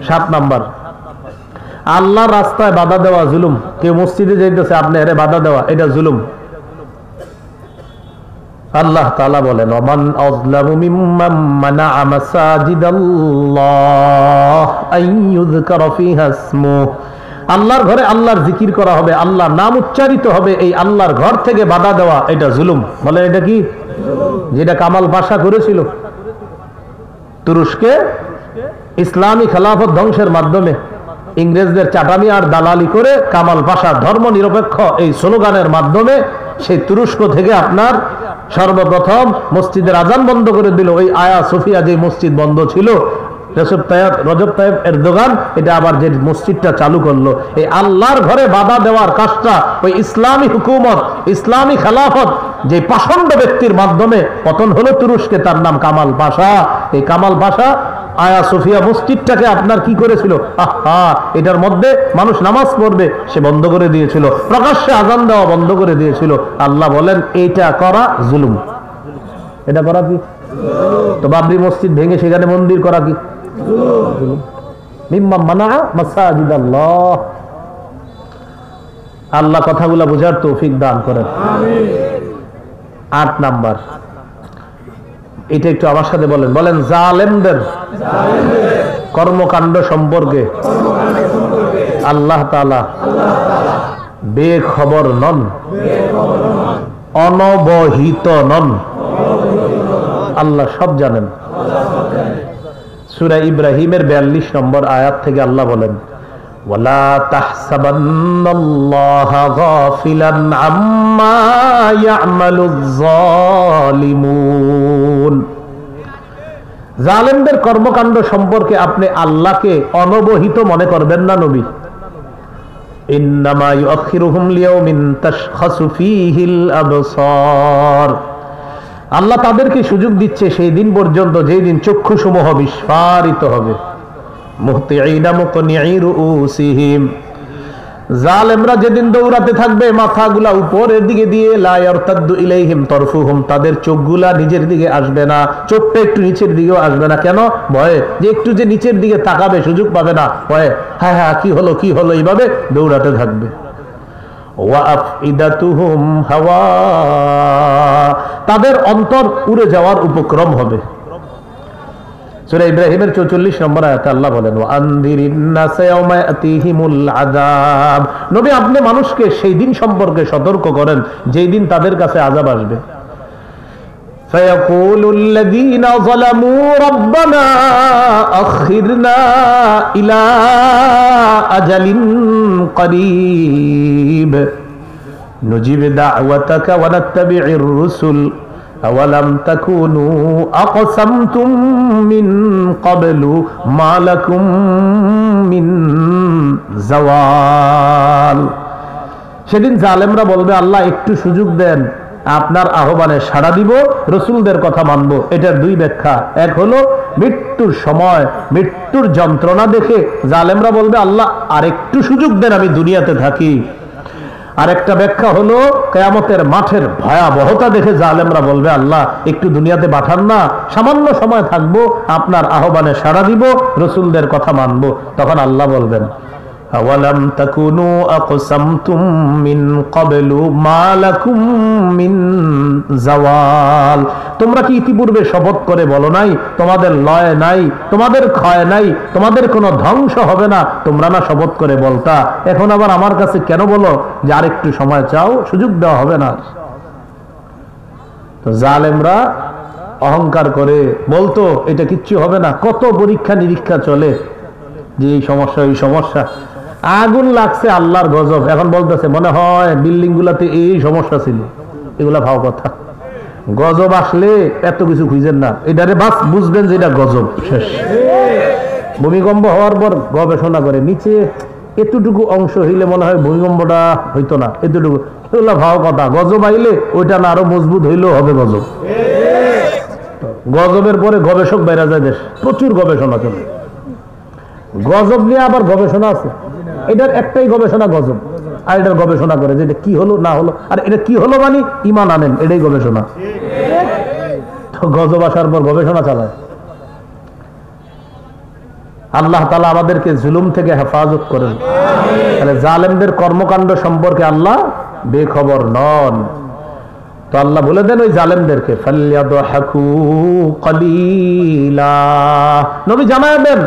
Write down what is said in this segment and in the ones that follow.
7 number, আল্লাহর রাস্তায় বাধা দেওয়া জুলুম। কেউ মসজিদে যাইতেছে, আপনি এরে বাধা দেওয়া, এটা জুলুম। আল্লাহ তাআলা বলেন, ওমান আযলামু মিম্মান মানাআ মাসাজিদাল্লাহ আইয়ুযকারা ফিহা ইসমুহু। আল্লাহর ঘরে আল্লাহর জিকির করা হবে, আল্লাহর নাম উচ্চারিত হবে, এই আল্লাহর ঘর থেকে বাধা দেওয়া, এটা জুলুম। বলে এটা কি? যেটা কামাল পাশা করেছিল তুরস্কে ইসলামী খেলাফত ধ্বংসের মাধ্যমে, ইংরেজদের চাটামি আর দালালি করে কামাল পাশা ধর্ম নিরপেক্ষ এই স্লোগানের মাধ্যমে সেই তুরস্ক থেকে আপনার সর্বপ্রথম মসজিদের আজান বন্ধ করে দিল। ওই আয়া সোফিয়া যে মসজিদ বন্ধ ছিল, রজব তাইব এরদোগান এটা আবার যে মসজিদটা চালু করলো, এই আল্লাহর ঘরে বাধা দেওয়ার কাজটা ওই ইসলামী হুকুমত, ইসলামী খেলাফত যে পাষণ্ড ব্যক্তির মাধ্যমে পতন হলো তুরস্কে, তার নাম কামাল পাশা। এই কামাল পাশা আয়া সোফিয়া মসজিদটাকে আপনার কি করেছিল? এটার মধ্যে মানুষ নামাজ পড়বে সে বন্ধ করে দিয়েছিল, প্রকাশ্যে আজান দেওয়া বন্ধ করে দিয়েছিল। আল্লাহ বলেন এইটা করা জুলুম। এটা করা কি? তো বাবরি মসজিদ ভেঙে সেখানে মন্দির করা কি? মিম্মান মানাআ মাসাজিদাল্লাহ। আল্লাহ কথাগুলো বুঝার তৌফিক দান করেন। 8 নাম্বার, এটা একটু আমার সাথে বলেন, বলেন জালেমদের কর্মকাণ্ড সম্পর্কে আল্লাহ তাআলা বেখবর নন, অনবহিত নন। আল্লাহ সব জানেন। সূরা ইব্রাহিমের 42 নম্বর আয়াত থেকে আল্লাহ বলেন, ওয়ালা তাহসাবান্নাল্লাহা গাফিলান আম্মা ইয়ামালুয যালিমুন। জালেমদের কর্মকাণ্ড সম্পর্কে আপনি আল্লাহকে অনবহিত মনে করবেন না নবী। ইন্নামা ইউআখিরুহুম লিয়াউমিন তাশখাসু ফীহিল আবসার। আল্লাহ তাদেরকে সুযোগ দিচ্ছে সেই দিন পর্যন্ত যেই দিন চক্ষুসমূহ বিস্ফারিত হবে। মুহতিঈনা মুকনিঈ রুউসিহিম, জালেমরা যেদিন দৌড়াতে থাকবে মাথাগুলা উপরের দিকে দিয়ে, লা ইয়ারতাদ্দু ইলাইহিম তরফুহুম, তাদের চোখগুলা নিজের দিকে আসবে না, চোখটা একটু নিচের দিকেও আসবে না। কেন? ভয়ে, যে একটু যে নিচের দিকে তাকাবে সুযোগ পাবে না, ভয়ে হ্যাঁ হ্যাঁ কি হলো কি হলো, এইভাবে দৌড়াতে থাকবে। ওয়া আফইদাতুহুম হাওয়া, তাদের অন্তর উড়ে যাওয়ার উপক্রম হবে। সূরা ইব্রাহিমের 44 নম্বর আয়াতে আল্লাহ বলেন, ওয়া আনদিরিন নাস ইয়াওমা ইয়াতিহিমুল আযাব। নবী আপনি মানুষকে সেই দিন সম্পর্কে সতর্ক করেন যেই দিন তাদের কাছে আযাব আসবে। ফায়াকুলুল লাযীনা যালামু রাব্বানা আখিরনা ইলা আজালিন করিব নুজিব দাওয়াতাকা ওয়া নাত্তাবি'ir রুসুল আওয়ালাম তাকুনু আকসামতুম মিন ক্বাবলু মা লাকুম মিন জাওয়াল। সেদিন জালেমরা বলবে, আল্লাহ একটু সুযোগ দেন, আপনার আহ্বানে সাড়া দিব, রসুলদের কথা মানব। এটার 2 ব্যাখ্যা। এক হলো মৃত্যুর সময়, মৃত্যুর যন্ত্রণা দেখে জালেমরা বলবে, আল্লাহ আরেকটু সুযোগ দেন, আমি দুনিয়াতে থাকি। আরেকটা ব্যাখ্যা হলো কিয়ামতের মাঠের ভয়াবহতা দেখে জালেমরা বলবে, আল্লাহ একটু দুনিয়াতে পাঠান না, সামান্য সময় থাকবো, আপনার আহ্বানে সাড়া দিব, রসুলদের কথা মানব। তখন আল্লাহ বলবেন, আওয়ালাম তাকুনু আকসামতুম মিন ক্বাবলু মা লাকুম মিন জাওয়াল। তোমরা কি ইতিপূর্বে শপথ করে বলো নাই তোমাদের লয় নাই, তোমাদের ক্ষয় নাই, তোমাদের কোনো ধ্বংস হবে না? তোমরা না শপথ করে বলতা, এখন আবার আমার কাছে কেন বলো যে আরেকটু সময় চাও, সুযোগ দেওয়া হবে না? তো জালেমরা অহংকার করে বলতো এটা কিচ্ছু হবে না। কত পরীক্ষা নিরীক্ষা চলে যে এই সমস্যা এই সমস্যা, আগুন লাগছে আল্লাহর গজব। এখন বলতেছে মনে হয় বিল্ডিং গুলাতে এই সমস্যা ছিল। এগুলা ভাও কথা। গজব আসলে এত কিছু খুঁজেন না, এটারে বাস বুঝবেন যে এটা গজব। শেষ। ভূমিকম্প হওয়ার পর গবেষণা করে নিচে এতটুকু অংশ হইলে মনে হয় ভূমিকম্পটা হইতো না, এতটুকু, এগুলা ভাও কথা। গজব আইলে ওইটা না আরো মজবুত হইলেও হবে গজব। গজবের পরে গবেষক বাইরে যায় দেশ, প্রচুর গবেষণা চলে। গজব নিয়ে আবার গবেষণা আছে, এটার একটাই গবেষণা গজব, আর এটার গবেষণা করে যে এটা কি হলো না হলো, আর এটা কি হলো মানে ঈমান আনেন, এটাই গবেষণা। তো গজব আসার পর গবেষণা চালায়। আল্লাহ তাআলা আমাদেরকে জুলুম থেকে হেফাজত করেন। তাহলে জালেমদের কর্মকাণ্ড সম্পর্কে আল্লাহ বেখবর নন। তো আল্লাহ বলে দেন ওই জালেমদেরকে ফালইয়াদহাকু কলিলা, নবী জানায় দেন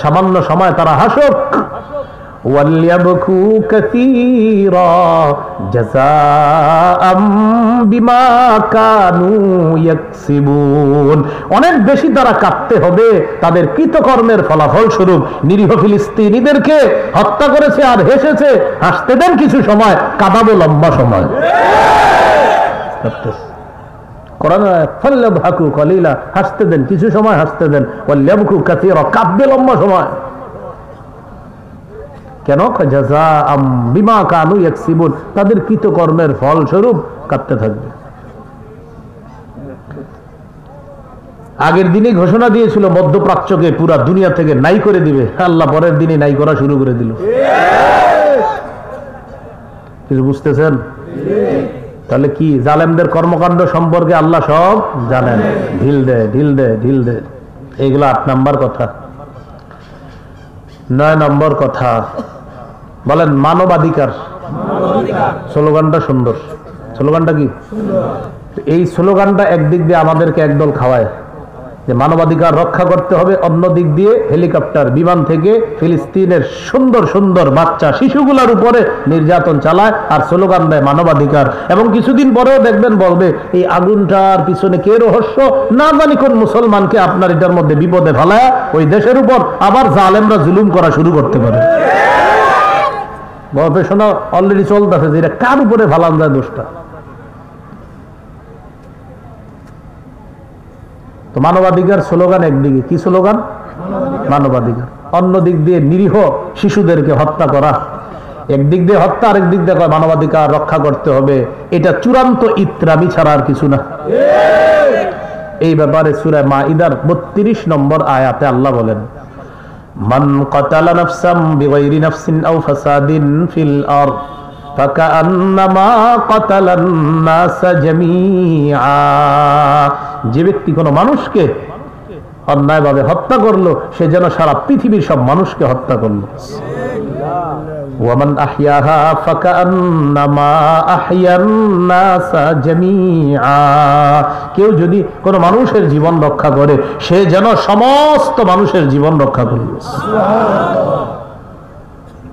সামান্য সময় তারা হাসুক, ওয়ালিয়াবকু কাসীরা জাযাআম বিমা কানু ইয়াকসিবুন, অনেক বেশি তারা কাঁদতে হবে তাদের কৃতকর্মের ফলাফল স্বরূপ। নিরীহ ফিলিস্তিনিদেরকে হত্যা করেছে আর হেসেছে, হাসতে দেন কিছু সময়, কাঁদাবো লম্বা সময়। হাসতে দেন কিছু সময়, হাসতে দেন, কাঁদবে লম্বা সময়। কেন? জাযাআম বিমা কানু ইয়াকসিবুন, তাদের কৃতকর্মের ফল স্বরূপ কাঁদতে থাকবে। আগের দিনে ঘোষণা দিয়েছিল মধ্যপ্রাচ্যকে পুরা দুনিয়া থেকে নাই করে দিবে, আল্লাহ পরের দিনে নাই করা শুরু করে দিল। কিছু বুঝতেছেন? তাহলে কি জালেমদের কর্মকাণ্ড সম্পর্কে আল্লাহ সব জানেন। ঢিল দে ঢিল দে ঢিল দে। এইগুলো 8 নম্বর কথা। 9 নম্বর কথা বলেন মানবাধিকার। স্লোগানটা সুন্দর। স্লোগানটা কি? এই স্লোগানটা একদিক দিয়ে আমাদেরকে একদল খাওয়ায় যে মানবাধিকার রক্ষা করতে হবে, অন্য দিক দিয়ে হেলিকপ্টার বিমান থেকে ফিলিস্তিনের সুন্দর সুন্দর বাচ্চা শিশুগুলোর উপরে নির্যাতন চালায় আর স্লোগান দেয় মানবাধিকার। এবং কিছুদিন পরেও দেখবেন বলবে এই আগুনটার পিছনে কে রহস্য, না জানি কোন মুসলমানকে আপনার এটার মধ্যে বিপদে ফেলায় ওই দেশের উপর আবার জালেমরা জুলুম করা শুরু করতে পারে। গবেষণা অলরেডি চলতেছে যে এটা কার উপরে ফালান যায় দোষটা। তো মানবাধিকার স্লোগান একদিকে, কি স্লোগান? মানবাধিকার। অন্য দিক দিয়ে নিরীহ শিশুদেরকে হত্যা করা, একদিক দিয়ে হত্যা, আরেক দিক দিয়ে মানবাধিকার রক্ষা করতে হবে। এটা চূড়ান্ত ইত্রামি ছাড়া আর কিছু না। এই ব্যাপারে সূরা মাইদার 32 নম্বর আয়াতে আল্লাহ বলেন, মান কাতালা নাফসাম বিগাইরি নাফসিন আও ফাসাদিন ফিল আরদ ফাকান্নামা কাতালান নাস জামিআ, যে ব্যক্তি কোনো মানুষকে অন্যায়ভাবে হত্যা করলো সে যেন সারা পৃথিবীর সব মানুষকে হত্যা করলো। ওয়ামান আহইয়াহা ফাকান্নামা আহইয়ান নাস জামিআ, কেউ যদি কোনো মানুষের জীবন রক্ষা করে সে যেন সমস্ত মানুষের জীবন রক্ষা করলো।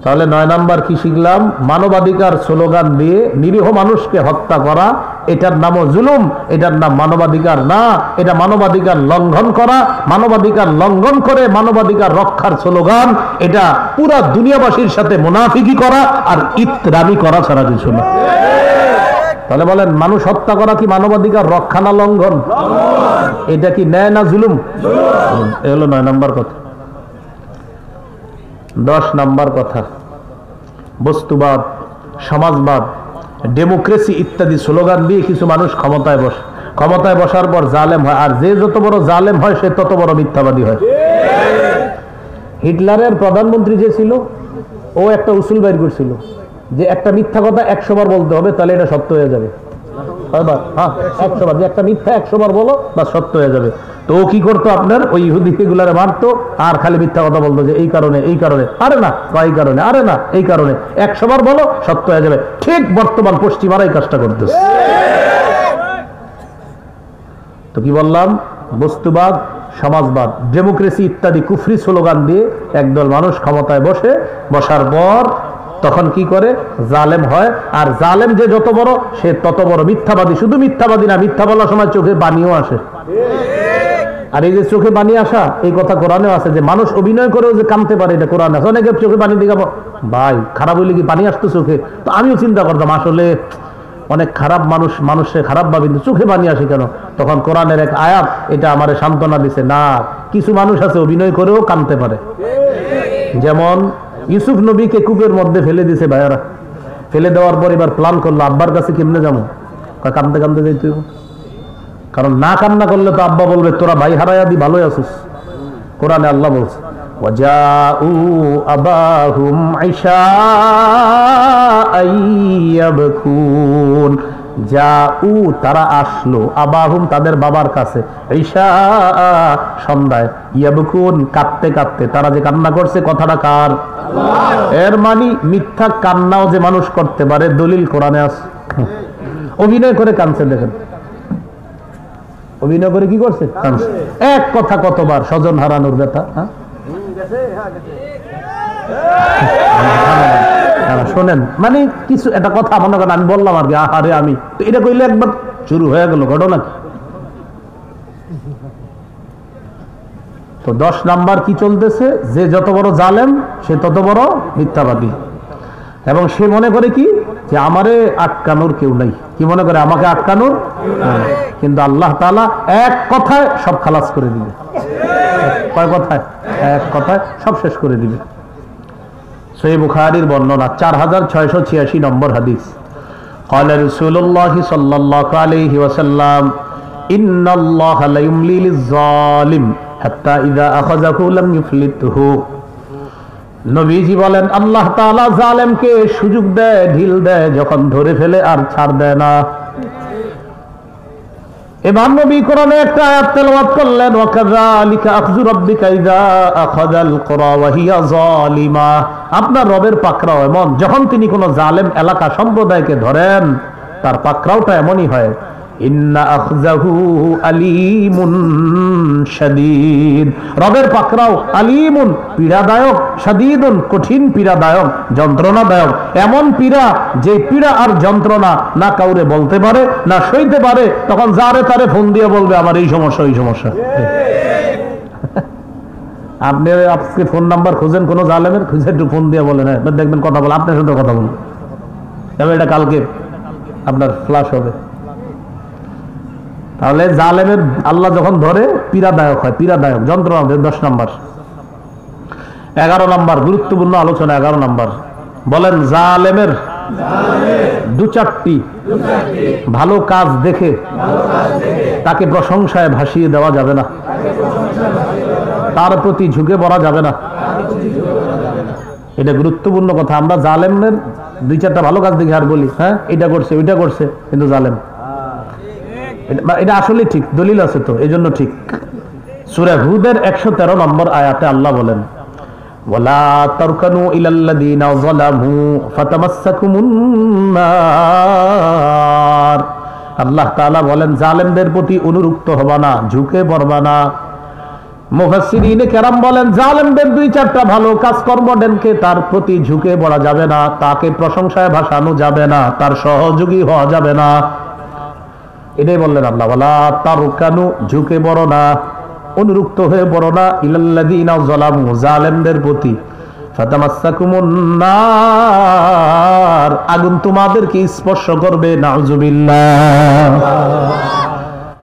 তাহলে 9 নাম্বার কি শিখলাম? মানবাধিকার স্লোগান দিয়ে নিরীহ মানুষকে হত্যা করা, এটার নামও জুলুম, এটার নাম মানবাধিকার না, এটা মানবাধিকার লঙ্ঘন করা। মানবাধিকার লঙ্ঘন করে মানবাধিকার রক্ষার স্লোগান, এটা পুরা দুনিয়াবাসীর সাথে মুনাফিকি করা আর ইতরামি করা ছাড়া কিছু না। তাহলে বলেন মানুষ হত্যা করা কি মানবাধিকার রক্ষা না লঙ্ঘন? এটা কি ন্যায় না জুলুম? এ হলো 9 নাম্বার কথা। 10 নাম্বার কথা, বস্তুবাদ, সমাজবাদ, ডেমোক্রেসি ইত্যাদি স্লোগান দিয়ে কিছু মানুষ ক্ষমতায় বসে। ক্ষমতায় বসার পর জালেম হয়, আর যে যত বড় জালেম হয় সে তত বড় মিথ্যাবাদী হয়। হিটলারের প্রধানমন্ত্রী যে ছিল ও একটা উসুল বাইর করছিল যে একটা মিথ্যা কথা 100 বার বলতে হবে, তাহলে এটা সত্য হয়ে যাবে। হ্যাঁ, 100 বার, যে একটা মিথ্যা 100 বার বলো বা সত্য হয়ে যাবে। তো ও কি করতো? আপনার ওই ইহুদিগুলারে মারতো আর খালি মিথ্যা কথা বলতো যে এই কারণে এই কারণে, আরে না এই কারণে, আরে না এই কারণে, 100 বার বলো সত্য হয়ে যাবে। ঠিক বর্তমান পশ্চিমারা এই কাজটা করতেছে। তো কি বললাম? বস্তুবাদ, সমাজবাদ, ডেমোক্রেসি ইত্যাদি কুফরি স্লোগান দিয়ে একদল মানুষ ক্ষমতায় বসার পর তখন কি করে? জালেম হয়। আর জালেম যে যত বড় সে তত বড় মিথ্যাবাদী। শুধু মিথ্যাবাদী না, মিথ্যা বলার সময় চোখে পানিও আসে। আর এই যে চোখে পানি আসা, এই কথা কোরআনেও আছে যে মানুষ অভিনয় করেও যে কাঁদতে পারে, এটা কোরআনে আছে। অনেকে চোখে পানি দিকে ভাই খারাপ হইলে কি পানি আসতো চোখে? তো আমিও চিন্তা করতাম আসলে অনেক খারাপ মানুষ, মানুষের খারাপ ভাবে, কিন্তু চোখে পানি আসে কেন? তখন কোরআনের এক আয়াত এটা আমারে সান্ত্বনা দিছে, না কিছু মানুষ আছে অভিনয় করেও কাঁদতে পারে। যেমন ইউসুফ নবীকে কূপের মধ্যে ফেলে দিছে ভাইয়ারা, ফেলে দেওয়ার পর এবার প্ল্যান করলো আব্বার কাছে কেমনে যাবো, কাঁদতে কাঁদতে যাইতে, কারণ না কান্না করলে তো আব্বা বলবে তোরা ভাই হারাইয়া দি ভালোই আছিস। কোরআনে আল্লাহ বলছে ওয়াজাউ আবাহুম ইশাআন ইয়াবকুন, তারা আসলো আবাহুম তাদের বাবার কাছে ঈশা সন্ধ্যায় ইয়াবকুন কাঁদতে কাঁদতে। তারা যে কান্না করছে কথাটা কার? এর মানে মিথ্যা কান্নাও যে মানুষ করতে পারে দলিল কোরআনে আছে। অভিনয় করে কাঁদছে, দেখেন অভিনয় করে কি করছে, কাঁদছে। এক কথা কতবার স্বজন হারানোর ব্যথা। শোনেন, মানে কিছু একটা কথা মনে করেন আমি বললাম আর কি, আহারে আমি এটা কইলে একবার শুরু হয়ে গেল ঘটনা। তো 10 নাম্বার কি চলতেছে, যে যত বড় জালেম সে তত বড় মিথ্যাবাদী, এবং সে মনে করে কি যে আমারে আটকানোর কেউ নাই। কি মনে করে? আমাকে আটকানোর। কিন্তু আল্লাহ তাআলা এক কথায় সব খালাস করে দিবে। কয় কথায়? এক কথায় সব শেষ করে দিবে। সহিহ বুখারীর বর্ণনা 4686 নম্বর হাদিস। قال رسول الله صلى الله عليه وسلم إن الله لا يملي للظالم حتى إذا أخذه لم يفلته। নবীজি বলেন আল্লাহ তাআলা জালেমকে সুযোগ দেয়, ঢিল দেয়, যখন ধরে ফেলে আর ছাড় দেয় না। এবার নবী কোরআনে একটা আয়াত তেলাওয়াত করলেন, ওয়াকাযালিকা আখযু রাব্বিকা ইযা আখাযাল কুরা ওয়া হিয়া যালিমা। আপনার রবের পাকড়াও এমন, যখন তিনি কোন জালেম এলাকা সম্প্রদায়কে ধরেন তার পাকড়াওটা এমনই হয়। ইন্না আখযাহু আলীমুন শাদীদ। রবের পাকড়াও আলীমুন পীড়াদায়ক, শাদীদুন কঠিন পীড়াদায়ক, যন্ত্রণাদায়ক। এমন পীড়া যে পীড়া আর যন্ত্রণা না কাউরে বলতে পারে না সইতে পারে, তখন যারে তারে ফোন দিয়ে বলবে আমার এই সমস্যা এই সমস্যা। আপনি আজকে ফোন নাম্বার খুঁজেন কোন জালেমের, খুঁজে একটু ফোন দিয়ে বলেন, হ্যাঁ দেখবেন কথা বলে, আপনার সাথে কথা বলুন, এবার এটা কালকে আপনার ফ্লাশ হবে। তাহলে জালেমের আল্লাহ যখন ধরে পীড়াদায়ক হয়, পীড়াদায়ক, যন্ত্রণা। 10 নাম্বার। 11 নাম্বার গুরুত্বপূর্ণ আলোচনা। 11 নাম্বার বলেন জালেমের 2-4টি ভালো কাজ দেখে তাকে প্রশংসায় ভাসিয়ে দেওয়া যাবে না, তার প্রতি ঝুঁকে পড়া যাবে না। এটা গুরুত্বপূর্ণ কথা। আমরা জালেমের 2-4টা ভালো কাজ দেখে আর বলি হ্যাঁ এটা করছে ওইটা করছে, কিন্তু জালেম। এটা আসলে ঠিক, দলিল আছে তো, এই জন্য ঠিক। সূরা হুদের 113 নম্বর আয়াতে আল্লাহ বলেন, ওয়ালা তারকানু ইলাল্লাযীনা যালামু ফাতামাসসাকুমুন নার। আল্লাহ তাআলা বলেন জালেমদের প্রতি অনুরক্ত হবা না, ঝুঁকে পড়বা না। মুফাসসিরিনে কেরাম বলেন জালেমদের 2-4টা ভালো কাজকর্ম দেখে তার প্রতি ঝুঁকে পড়া যাবে না, তাকে প্রশংসায় ভাসানো যাবে না, তার সহযোগী হওয়া যাবে না। এটাই বললেন আল্লাহ, ওয়ালা তারকানু ঝুঁকে পড়ো না, অনুরক্ত হয়ে পড়ো না, ইলাল্লাযীনা যালামু জালেমদের প্রতি, ফাতামাসসাকুমুন নার আগুন তোমাদেরকে স্পর্শ করবে, নাউযুবিল্লাহ।